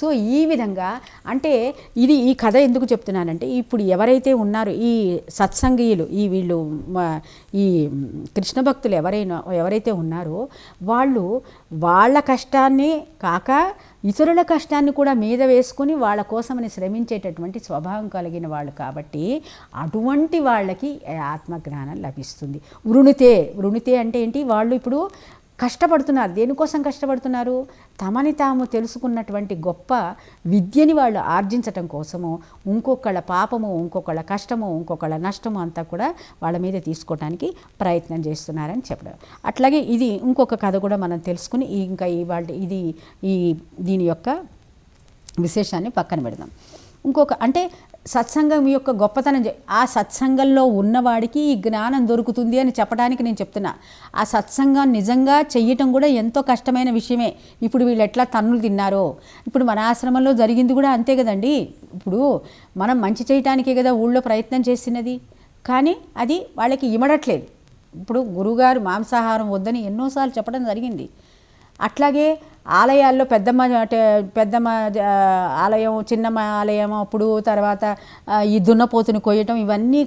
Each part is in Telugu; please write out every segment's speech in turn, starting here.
సో ఈ విధంగా అంటే ఈ కథ ఎందుకు చెప్తున్నానంటే ఇప్పుడు ఎవరైతే ఉన్నారో ఈ సత్సంగీయులు వీళ్ళు ఈ కృష్ణ భక్తులు ఎవరైతే ఉన్నారో వాళ్ళు వాళ్ళ కష్టాన్ని కాక ఇతరుల కష్టాన్ని కూడా మీద వేసుకుని వాళ్ళ కోసమని శ్రమించేటటువంటి స్వభావం కలిగిన వాళ్ళు కాబట్టి అటువంటి వాళ్ళకి ఆత్మజ్ఞానం లభిస్తుంది. వృణితే అంటే ఏంటి? వాళ్ళు ఇప్పుడు కష్టపడుతున్నారు. దేనికోసం కష్టపడుతున్నారు? తమని తాము తెలుసుకున్నటువంటి గొప్ప విద్యని వాళ్ళు ఆర్జించటం కోసము ఇంకొకళ్ళ పాపము, ఇంకొకళ్ళ కష్టము, ఇంకొకళ్ళ నష్టము అంతా కూడా వాళ్ళ మీద తీసుకోవడానికి ప్రయత్నం చేస్తున్నారని చెప్పడం. అట్లాగే ఇది ఇంకొక కథ కూడా మనం తెలుసుకుని ఇంకా దీని యొక్క విశేషాన్ని పక్కన పెడదాం. ఇంకొక అంటే సత్సంగం యొక్క గొప్పతనం, ఆ సత్సంగంలో ఉన్నవాడికి ఈ జ్ఞానం దొరుకుతుంది అని చెప్పడానికి నేను చెప్తున్నా. ఆ సత్సంగం నిజంగా చెయ్యటం కూడా ఎంతో కష్టమైన విషయమే. ఇప్పుడు వీళ్ళు ఎట్లా తన్నులు తిన్నారో ఇప్పుడు మన ఆశ్రమంలో జరిగింది కూడా అంతే కదండి. ఇప్పుడు మనం మంచి చేయటానికే కదా ఊళ్ళో ప్రయత్నం చేసినది, కానీ అది వాళ్ళకి ఇమడట్లేదు. ఇప్పుడు గురువుగారు మాంసాహారం వద్దని ఎన్నోసార్లు చెప్పడం జరిగింది. అట్లాగే ఆలయాల్లో పెద్దమ్మ ఆలయం, చిన్నమ్మ ఆలయం, అప్పుడు తర్వాత ఈ దున్నపోతుని కొయ్యటం, ఇవన్నీ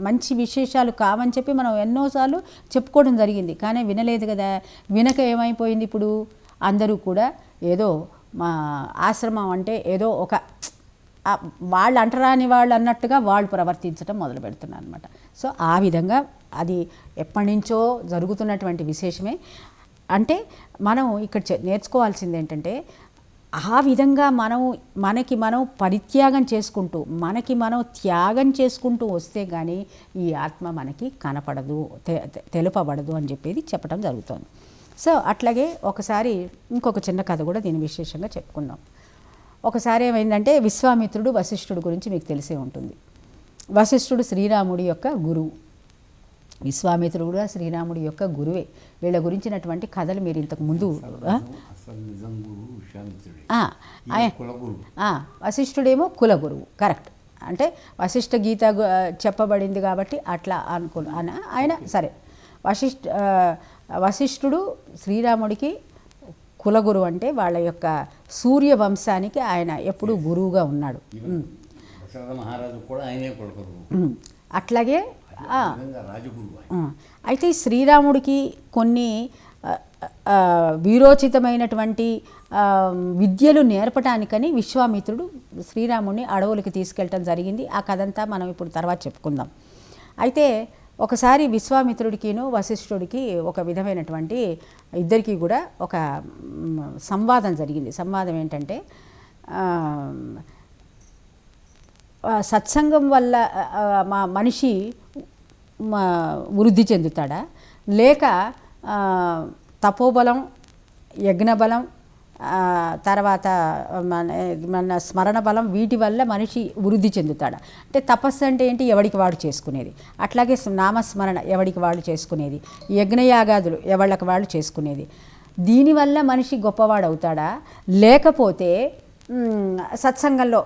మంచి విశేషాలు కావని చెప్పి మనం ఎన్నోసార్లు చెప్పుకోవడం జరిగింది. కానీ వినలేదు కదా. వినక ఏమైపోయింది? ఇప్పుడు అందరూ కూడా ఏదో మా ఆశ్రమం అంటే ఏదో ఒక వాళ్ళు అంటరాని వాళ్ళు అన్నట్టుగా వాళ్ళు ప్రవర్తించడం మొదలు పెడుతున్నారు అనమాట. సో ఆ విధంగా అది ఎప్పటి నుంచో జరుగుతున్నటువంటి విశేషమే. అంటే మనం ఇక్కడ నేర్చుకోవాల్సింది ఏంటంటే ఆ విధంగా మనకి మనం పరిత్యాగం చేసుకుంటూ మనం త్యాగం చేసుకుంటూ వస్తే కానీ ఈ ఆత్మ మనకి కనపడదు, తెలుపబడదు అని చెప్పేది చెప్పడం జరుగుతుంది. సో అట్లాగే ఒకసారి ఇంకొక చిన్న కథ కూడా దీని విశేషంగా చెప్పుకుందాం. ఒకసారి ఏమైందంటే విశ్వామిత్రుడు వశిష్ఠుడు గురించి మీకు తెలిసే ఉంటుంది. వశిష్ఠుడు శ్రీరాముడి యొక్క గురువు, విశ్వామిత్రుడు కూడా శ్రీరాముడి యొక్క గురువే. వీళ్ళ గురించినటువంటి కథలు మీరు ఇంతకు ముందు వశిష్ఠుడేమో కులగురువు, కరెక్ట్. అంటే వశిష్ఠ గీత చెప్పబడింది కాబట్టి అట్లా ఆయన సరే. వశిష్ఠుడు శ్రీరాముడికి కులగురువు, అంటే వాళ్ళ యొక్క సూర్య వంశానికి ఆయన ఎప్పుడూ గురువుగా ఉన్నాడు. అట్లాగే అయితే శ్రీరాముడికి కొన్ని వీరోచితమైనటువంటి విద్యలు నేర్పటానికని విశ్వామిత్రుడు శ్రీరాముడిని అడవులకి తీసుకెళ్ళటం జరిగింది. ఆ కథంతా మనం ఇప్పుడు తర్వాత చెప్పుకుందాం. అయితే ఒకసారి విశ్వామిత్రుడికిను వశిష్ఠుడికి ఒక విధమైనటువంటి ఇద్దరికీ కూడా ఒక సంవాదం జరిగింది. సంవాదం ఏంటంటే సత్సంగం వల్ల మనిషి వృద్ధి చెందుతాడా, లేక తపోబలం, యజ్ఞబలం, తర్వాత మన స్మరణ బలం, వీటి వల్ల మనిషి వృద్ధి చెందుతాడా? అంటే తపస్సు అంటే ఏంటి? ఎవడికి వాడు చేసుకునేది. అట్లాగే నామస్మరణ ఎవడికి వాళ్ళు చేసుకునేది, యజ్ఞయాగాదులు ఎవళ్ళకి వాళ్ళు చేసుకునేది. దీనివల్ల మనిషి గొప్పవాడు అవుతాడా, లేకపోతే సత్సంగంలో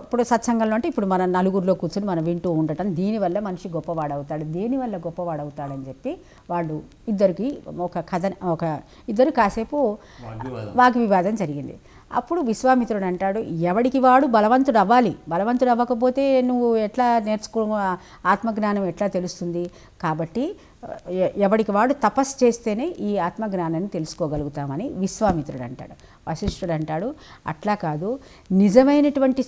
అంటే ఇప్పుడు మన నలుగురిలో కూర్చొని మనం వింటూ ఉండటం, దీనివల్ల మనిషి గొప్పవాడవుతాడు. దేనివల్ల గొప్పవాడవుతాడని చెప్పి వాళ్ళు ఇద్దరు కాసేపు వాగ్వివాదం జరిగింది. అప్పుడు విశ్వామిత్రుడు అంటాడు, ఎవడికి వాడు బలవంతుడు అవ్వాలి. బలవంతుడు అవ్వకపోతే నువ్వు ఎట్లా ఆత్మజ్ఞానం ఎట్లా తెలుస్తుంది? కాబట్టి ఎవడికి వాడు తపస్సు చేస్తేనే ఈ ఆత్మజ్ఞానాన్ని తెలుసుకోగలుగుతామని విశ్వామిత్రుడు అంటాడు. వశిష్ఠుడు అంటాడు, అట్లా కాదు, నిజమైనటువంటి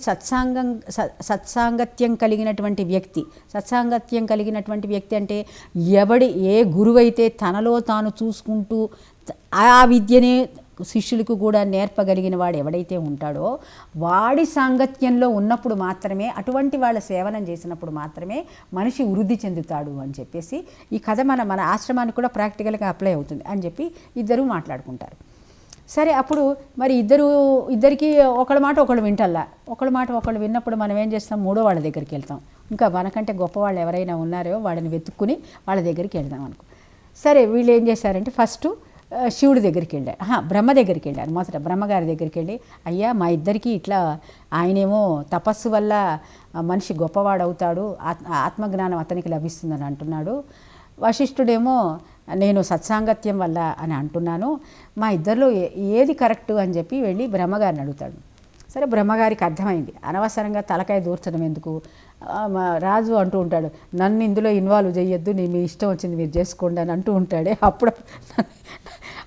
సత్సాంగత్యం కలిగినటువంటి వ్యక్తి అంటే ఏ గురువైతే తనలో తాను చూసుకుంటూ ఆ విద్యనే శిష్యులకు కూడా నేర్పగలిగిన వాడు ఎవడైతే ఉంటాడో వాడి సాంగత్యంలో ఉన్నప్పుడు మాత్రమే, అటువంటి వాళ్ళ సేవనం చేసినప్పుడు మాత్రమే మనిషి వృద్ధి చెందుతాడు అని చెప్పేసి ఈ కథ మన ఆశ్రమానికి కూడా ప్రాక్టికల్గా అప్లై అవుతుంది అని చెప్పి ఇద్దరు మాట్లాడుకుంటారు. సరే, అప్పుడు మరి ఇద్దరికి ఒకళ్ళ మాట ఒకళ్ళు విన్నప్పుడు మనం ఏం చేస్తాం? మూడో వాళ్ళ దగ్గరికి వెళ్తాం. ఇంకా మనకంటే గొప్పవాళ్ళు ఎవరైనా ఉన్నారో వాళ్ళని వెతుక్కుని వాళ్ళ దగ్గరికి వెళ్దాం అనుకో. సరే, వీళ్ళు ఏం చేశారంటే ఫస్ట్ శివుడి దగ్గరికి వెళ్ళారు, బ్రహ్మ దగ్గరికి వెళ్ళారు. మొదట బ్రహ్మగారి దగ్గరికి వెళ్ళి, అయ్యా మా ఇద్దరికి ఇట్లా ఆయనేమో తపస్సు వల్ల మనిషి గొప్పవాడవుతాడు, ఆత్మజ్ఞానం అతనికి లభిస్తుందని అంటున్నాడు. వశిష్ఠుడేమో నేను సత్సాంగత్యం వల్ల అని అంటున్నాను, మా ఇద్దరిలో ఏది కరెక్టు అని చెప్పి వెళ్ళి బ్రహ్మగారిని అడుగుతాడు. సరే, బ్రహ్మగారికి అర్థమైంది, అనవసరంగా తలకాయ దూర్చడం ఎందుకు. రాజు అంటూ ఉంటాడు, నన్ను ఇందులో ఇన్వాల్వ్ చేయొద్దు, మీ ఇష్టం వచ్చింది మీరు చేసుకోండి అని అంటూ ఉంటాడే. అప్పుడు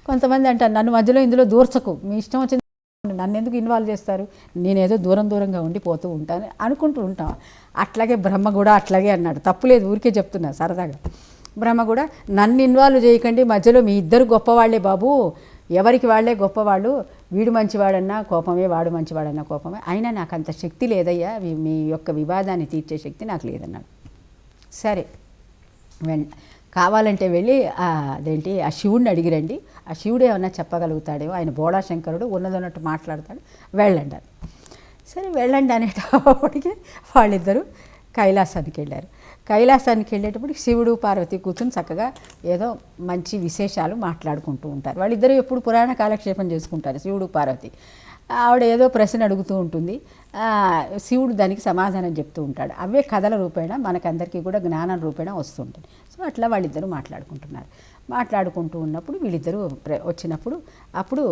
కొంతమంది అంటారు, నన్ను మధ్యలో ఇందులో దూర్చకు, మీ ఇష్టం వచ్చింది, నన్ను ఎందుకు ఇన్వాల్వ్ చేస్తారు, నేనేదో దూరంగా ఉండిపోతూ ఉంటాను అనుకుంటూ ఉంటాం. అట్లాగే బ్రహ్మ కూడా అట్లాగే అన్నాడు. తప్పులేదు, ఊరికే చెప్తున్నా సరదాగా. బ్రహ్మ కూడా నన్ను ఇన్వాల్వ్ చేయకండి, మధ్యలో మీ ఇద్దరు గొప్పవాళ్లే బాబు, ఎవరికి వాళ్ళే గొప్పవాళ్ళు, వీడు మంచివాడన్నా కోపమే, వాడు మంచివాడన్నా కోపమే, అయినా నాకు అంత శక్తి లేదయ్యా, మీ యొక్క వివాదాన్ని తీర్చే శక్తి నాకు లేదన్నాడు. సరే, కావాలంటే వెళ్ళి అదేంటి ఆ శివుడిని అడిగిరండి, ఆ శివుడు ఏమన్నా చెప్పగలుగుతాడేమో, ఆయన బోళాశంకరుడు, ఉన్నదన్నట్టు మాట్లాడతాడు, వెళ్ళండి. సరే వెళ్ళండి అనేటప్పటికి వాళ్ళిద్దరూ కైలాసానికి వెళ్ళారు. కైలాసానికి వెళ్ళేటప్పటికి శివుడు పార్వతి కూర్చొని చక్కగా ఏదో మంచి విశేషాలు మాట్లాడుకుంటూ ఉంటారు. వాళ్ళిద్దరూ ఎప్పుడు పురాణ కాలక్షేపం చేసుకుంటారు, శివుడు పార్వతి. ఆవిడ ఏదో ప్రశ్న అడుగుతూ ఉంటుంది, శివుడు దానికి సమాధానం చెప్తూ ఉంటాడు. అవే కథల రూపేణ మనకందరికీ కూడా జ్ఞానం రూపేణ వస్తుంటుంది. సో అట్లా వాళ్ళిద్దరూ మాట్లాడుకుంటూ ఉన్నప్పుడు వీళ్ళిద్దరూ వచ్చినప్పుడు అప్పుడు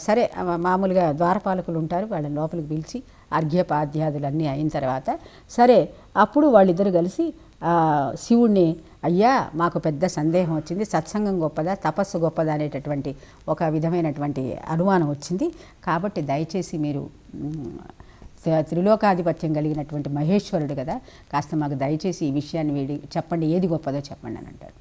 సరే, మామూలుగా ద్వారపాలకులు ఉంటారు, వాళ్ళని లోపలికి పిలిచి అర్ఘ్యపాద్యాదులన్నీ అయిన తర్వాత సరే అప్పుడు వాళ్ళిద్దరూ కలిసి శివుణ్ణి, అయ్యా మాకు పెద్ద సందేహం వచ్చింది, సత్సంగం గొప్పదా తపస్సు గొప్పదా అనేటటువంటి ఒక విధమైనటువంటి అనుమానం వచ్చింది, కాబట్టి దయచేసి మీరు త్రిలోకాధిపత్యం కలిగినటువంటి మహేశ్వరుడు కదా, కాస్త మాకు దయచేసి ఈ విషయాన్ని చెప్పండి, ఏది గొప్పదో చెప్పండి అని అంటాడు.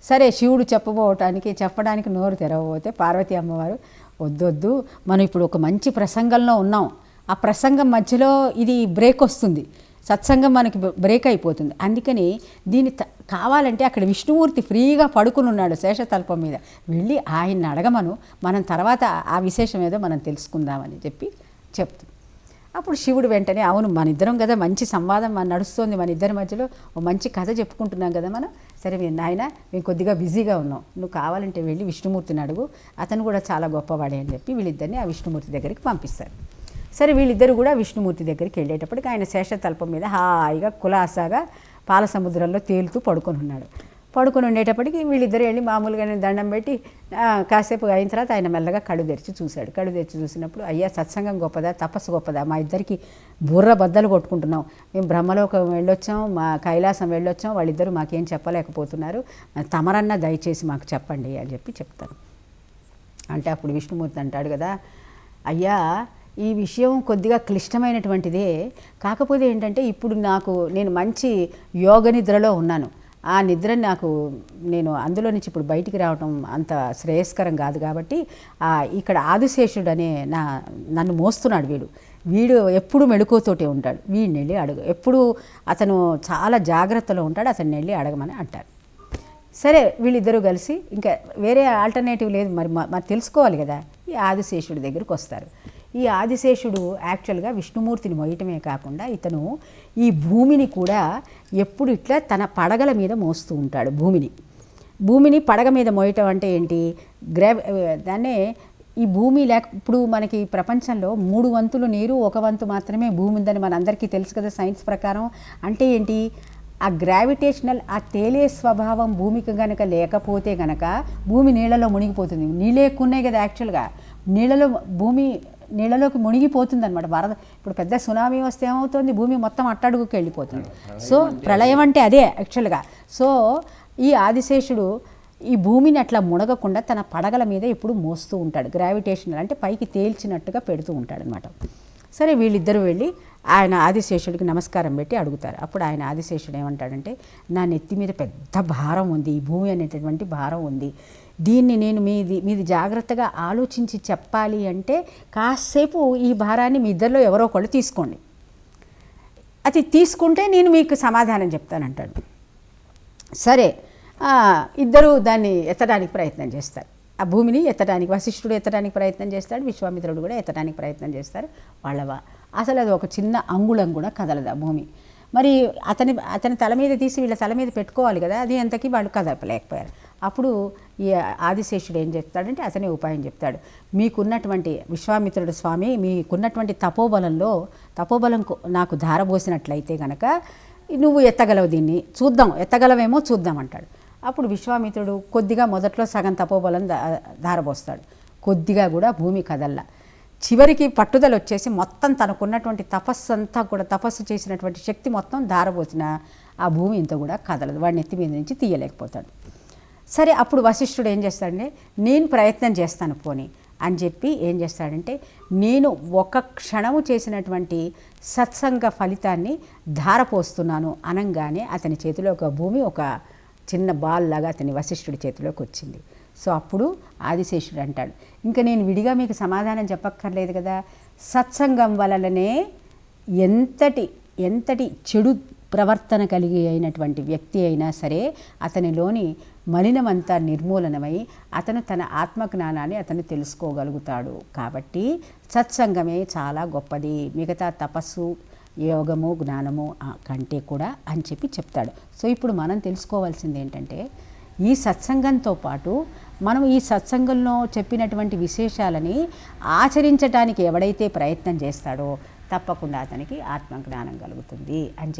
సరే, శివుడు చెప్పడానికి నోరు తెరవబోతే పార్వతీ అమ్మవారు, వద్దొద్దు, మనం ఇప్పుడు ఒక మంచి ప్రసంగంలో ఉన్నాం, ఆ ప్రసంగం మధ్యలో ఇది బ్రేక్ వస్తుంది, సత్సంగం మనకి బ్రేక్ అయిపోతుంది, అందుకని దీన్ని కావాలంటే అక్కడ విష్ణుమూర్తి ఫ్రీగా పడుకుని ఉన్నాడు శేషతల్పం మీద, వెళ్ళి ఆయన్ని అడగమను, మనం తర్వాత ఆ విశేషం ఏదో మనం తెలుసుకుందామని చెప్తుంది. అప్పుడు శివుడు వెంటనే, అవును మన ఇద్దరం కదా, మంచి సంవాదం నడుస్తుంది మన ఇద్దరి మధ్యలో, ఓ మంచి కథ చెప్పుకుంటున్నాం కదా మనం, సరే నాయన మేము కొద్దిగా బిజీగా ఉన్నాం, నువ్వు కావాలంటే వెళ్ళి విష్ణుమూర్తిని అడుగు, అతను కూడా చాలా గొప్పవాడే అని చెప్పి వీళ్ళిద్దరిని ఆ విష్ణుమూర్తి దగ్గరికి పంపిస్తారు. సరే, వీళ్ళిద్దరు కూడా విష్ణుమూర్తి దగ్గరికి వెళ్ళేటప్పటికి ఆయన శేషతల్పం మీద హాయిగా కులాసాగా పాల సముద్రంలో తేలుతూ పడుకొని ఉండేటప్పటికి వీళ్ళిద్దరు వెళ్ళి మామూలుగానే దండం పెట్టి కాసేపు అయిన తర్వాత ఆయన మెల్లగా కళ్ళు తెరిచి చూసినప్పుడు, అయ్యా సత్సంగం గొప్పదా తపస్సు గొప్పదా, మా ఇద్దరికి బుర్ర బద్దలు కొట్టుకుంటున్నాం, మేము బ్రహ్మలోకం వెళ్ళొచ్చాం, మా కైలాసం వెళ్ళొచ్చాం, వాళ్ళిద్దరూ మాకేం చెప్పలేకపోతున్నారు, తమరన్నా దయచేసి మాకు చెప్పండి అని చెప్తారు. అంటే అప్పుడు విష్ణుమూర్తి అంటాడు కదా, అయ్యా ఈ విషయం కొద్దిగా క్లిష్టమైనటువంటిదే, కాకపోతే ఏంటంటే ఇప్పుడు నేను మంచి యోగ నిద్రలో ఉన్నాను, ఆ నిద్ర నేను అందులో నుంచి ఇప్పుడు బయటికి రావటం అంత శ్రేయస్కరం కాదు, కాబట్టి ఇక్కడ ఆదిశేషుడు అనే నన్ను మోస్తున్నాడు, వీడు ఎప్పుడు మెళుకువతోటే ఉంటాడు, వీడిని వెళ్ళి అడుగు, ఎప్పుడు అతను చాలా జాగ్రత్తలో ఉంటాడు, అతన్ని వెళ్ళి అడగమని అంటారు. సరే, వీళ్ళిద్దరూ కలిసి ఇంకా వేరే ఆల్టర్నేటివ్ లేదు, మరి తెలుసుకోవాలి కదా, ఈ ఆదిశేషుడి దగ్గరికి వస్తారు. ఈ ఆదిశేషుడు యాక్చువల్గా విష్ణుమూర్తిని మోయటమే కాకుండా ఇతను ఈ భూమిని కూడా ఎప్పుడు ఇట్లా తన పడగల మీద మోస్తూ ఉంటాడు. భూమిని పడగ మీద మోయటం అంటే ఏంటి, దాన్నే ఈ భూమి ఇప్పుడు మనకి ప్రపంచంలో 3 వంతులు నీరు, 1 వంతు మాత్రమే భూమి ఉందని మనందరికీ తెలుసు కదా సైన్స్ ప్రకారం. అంటే ఏంటి, ఆ గ్రావిటేషనల్ ఆ తేలే స్వభావం భూమికి కనుక లేకపోతే కనుక భూమి నీళ్ళలో మునిగిపోతుంది. నీళ్ళే ఎక్కువ ఉన్నాయి కదా యాక్చువల్గా, భూమి నీళ్ళలోకి మునిగిపోతుంది అనమాట. వరద ఇప్పుడు పెద్ద సునామీ వస్తే ఏమవుతుంది, భూమి మొత్తం అట్టడుగుకి వెళ్ళిపోతుంది. సో ప్రళయం అంటే అదే యాక్చువల్గా. సో ఈ ఆదిశేషుడు ఈ భూమిని అట్లా మునగకుండా తన పడగల మీద ఎప్పుడు మోస్తూ ఉంటాడు, గ్రావిటేషనల్ అంటే పైకి తేల్చినట్టుగా పెడుతూ ఉంటాడు అనమాట. సరే, వీళ్ళిద్దరూ వెళ్ళి ఆయన ఆదిశేషుడికి నమస్కారం పెట్టి అడుగుతారు. అప్పుడు ఆయన ఆదిశేషుడు ఏమంటాడంటే, నా నెత్తి మీద పెద్ద భారం ఉంది, ఈ భూమి అనేటటువంటి భారం ఉంది, దీన్ని నేను మీది జాగ్రత్తగా ఆలోచించి చెప్పాలి అంటే కాసేపు ఈ భారాన్ని మీ ఇద్దరిలో ఎవరో ఒకళ్ళు తీసుకోండి, అది తీసుకుంటే నేను మీకు సమాధానం చెప్తానంటాడు. సరే, ఇద్దరు దాన్ని ఎత్తడానికి ప్రయత్నం చేస్తారు, ఆ భూమిని ఎత్తడానికి. వశిష్ఠుడు ఎత్తడానికి ప్రయత్నం చేస్తాడు, విశ్వామిత్రుడు కూడా ఎత్తడానికి ప్రయత్నం చేస్తారు. అసలు అది ఒక చిన్న అంగుళం కూడా కదలదు ఆ భూమి. మరి అతని తల మీద తీసి వీళ్ళ తల మీద పెట్టుకోవాలి కదా, అది అంతకీ వాళ్ళు కదపలేకపోయారు. అప్పుడు ఈ ఆదిశేషుడు ఏం చెప్తాడంటే అతనే ఉపాయం చెప్తాడు. మీకున్నటువంటి విశ్వామిత్రుడు స్వామి, మీకున్నటువంటి తపోబలం నాకు ధారబోసినట్లయితే కనుక నువ్వు ఎత్తగలవు, దీన్ని చూద్దాం, ఎత్తగలవేమో చూద్దాం అంటాడు. అప్పుడు విశ్వామిత్రుడు కొద్దిగా మొదట్లో సగం తపోబలం ధారపోస్తాడు, కొద్దిగా కూడా భూమి కదల్లా. చివరికి పట్టుదల వచ్చేసి మొత్తం తనకున్నటువంటి తపస్సు అంతా కూడా, తపస్సు చేసినటువంటి శక్తి మొత్తం ధారపోసిన ఆ భూమి ఇంత కూడా కదలదు, వాడిని ఎత్తి మీద నుంచి తీయలేకపోతాడు. సరే, అప్పుడు వశిష్ఠుడు ఏం చేస్తాడంటే, నేను ప్రయత్నం చేస్తాను పోనీ అని చెప్పి ఏం చేస్తాడంటే, నేను ఒక క్షణము చేసినటువంటి సత్సంగ ఫలితాన్ని ధారపోస్తున్నాను అనగానే అతని చేతిలో ఒక భూమి ఒక చిన్న బాల్ లాగా అతని వశిష్ఠుడి చేతిలోకి వచ్చింది. సో అప్పుడు ఆదిశేషుడు అంటాడు, ఇంకా నేను విడిగా మీకు సమాధానం చెప్పక్కర్లేదు కదా, సత్సంగం వలననే ఎంతటి చెడు ప్రవర్తన కలిగి అయినటువంటి వ్యక్తి అయినా సరే అతనిలోని మలినమంతా నిర్మూలనమై అతను తన ఆత్మజ్ఞానాన్ని అతను తెలుసుకోగలుగుతాడు. కాబట్టి సత్సంగమే చాలా గొప్పది, మిగతా తపస్సు, యోగము, జ్ఞానము కంటే కూడా అని చెప్పి చెప్తాడు. సో ఇప్పుడు మనం తెలుసుకోవాల్సింది ఏంటంటే, ఈ సత్సంగంతో పాటు మనం ఈ సత్సంగంలో చెప్పినటువంటి విశేషాలని ఆచరించడానికి ఎవడైతే ప్రయత్నం చేస్తాడో తప్పకుండా అతనికి ఆత్మజ్ఞానం కలుగుతుంది అని